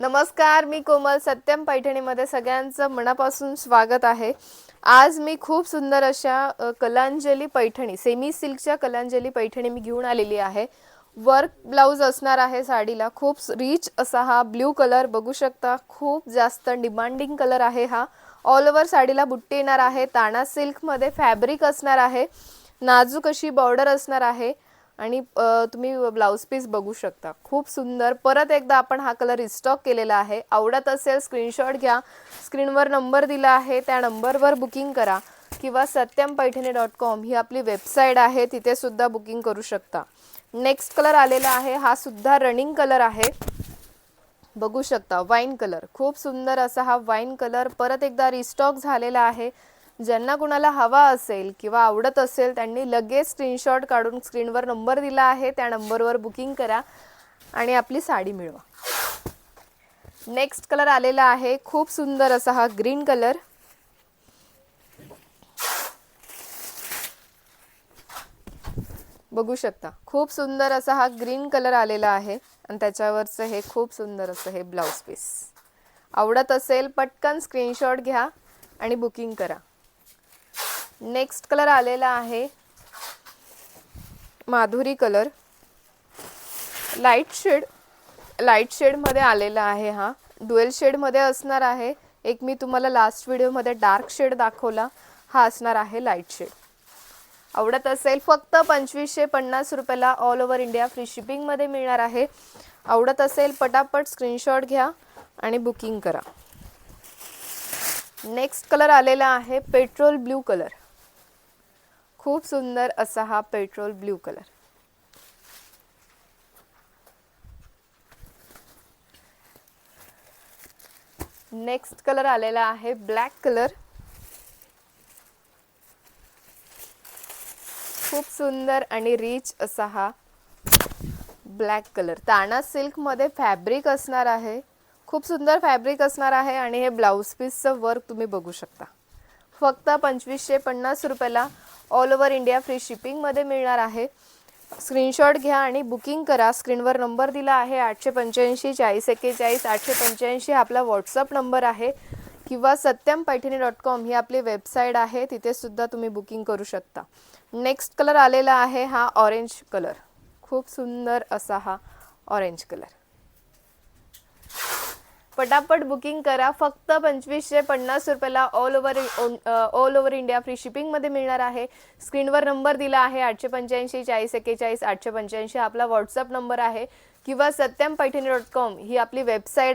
नमस्कार, मी कोमल. सत्यम पैठणीमध्ये सगळ्यांचं मनापासून स्वागत आहे. आज मी खूप सुंदर अशा कलांजली पैठणी, सेमी सिल्कच्या कलांजली पैठणी मी घेऊन आलेली आहे. वर्क ब्लाउज असणार आहे साडीला. खूप रिच असा हा ब्ल्यू कलर बघू शकता. खूप जास्त डिमांडिंग कलर आहे हा. ऑल ओव्हर साडीला बुट्टी येणार आहे. ताना सिल्कमध्ये फॅब्रिक असणार आहे. नाजूक अशी बॉर्डर असणार आहे आणि तुम्ही ब्लाउज पीस बघू शकता. खूप सुंदर. परत एकदा आपण हा कलर रिस्टॉक केलेला आहे. आवडत असेल स्क्रीनशॉट घ्या. स्क्रीनवर नंबर दिला आहे, त्या नंबरवर बुकिंग करा किंवा satyamPaithani.com ही आपली वेबसाईट आहे, तिथे सुद्धा बुकिंग करू शकता. नेक्स्ट कलर आलेला आहे, हा सुद्धा रनिंग कलर आहे. बघू शकता वाईन कलर. खूप सुंदर असा हा वाईन कलर परत एकदा रिस्टॉक झालेला आहे. ज्यांना कुणाला हवा असेल किंवा आवडत असेल त्यांनी लगेच स्क्रीनशॉट काढून स्क्रीनवर नंबर दिला आहे, त्या नंबरवर बुकिंग करा आणि आपली साडी मिळवा. नेक्स्ट कलर आलेला आहे, खूप सुंदर असा हा ग्रीन कलर. बघू शकता खूप सुंदर असा हा ग्रीन कलर आलेला आहे आणि त्याच्यावरचं हे खूप सुंदर असं हे ब्लाउज पीस. आवडत असेल पटकन स्क्रीनशॉट घ्या आणि बुकिंग करा. नेक्स्ट कलर आलेला आहे माधुरी कलर. लाईट शेड मध्ये आलेला आहे. हा ड्युएल शेड मध्ये असणार आहे. एक मी तुम्हाला लास्ट व्हिडिओ मध्ये डार्क शेड दाखवला, हा असणार आहे लाईट शेड. आवडत असेल फक्त 2550 रुपयाला all over India free shipping मध्ये मिळणार आहे. आवडत असेल पटापट स्क्रीनशॉट घ्या आणि बुकिंग करा. नेक्स्ट कलर आलेला आहे पेट्रोल ब्ल्यू कलर. खूप सुंदर असा हा petrol blue colour. Next colour आलेला आहे ब्लॅक कलर. खूप सुंदर आणि रिच असा हा ब्लॅक कलर. ताना सिल्क मध्ये फॅब्रिक असणार आहे. खूप सुंदर फॅब्रिक असणार आहे आणि हे ब्लाउज पीसचं वर्क तुम्ही बघू शकता. फक्त 2550 रुपयाला all over India free shipping मध्ये मिळणार आहे. स्क्रीनशॉट घ्या आणि बुकिंग करा. स्क्रीनवर नंबर दिला आहे 885 4041 885 हा आपला व्हॉट्सअप नंबर आहे किंवा satyamPaithani.com ही आपली वेबसाईट आहे, तिथे सुद्धा तुम्ही बुकिंग करू शकता. नेक्स्ट कलर आलेला आहे हा ऑरेंज कलर. खूप सुंदर असा हा ऑरेंज कलर. पटापट बुकिंग करा. फक्त 2550 रुपयाला all over India free shipping मध्ये मिळणार आहे. स्क्रीनवर नंबर दिला आहे 885 4041 885 आपला व्हॉट्सअप नंबर आहे किंवा satyamPaithani.com ही आपली वेबसाईट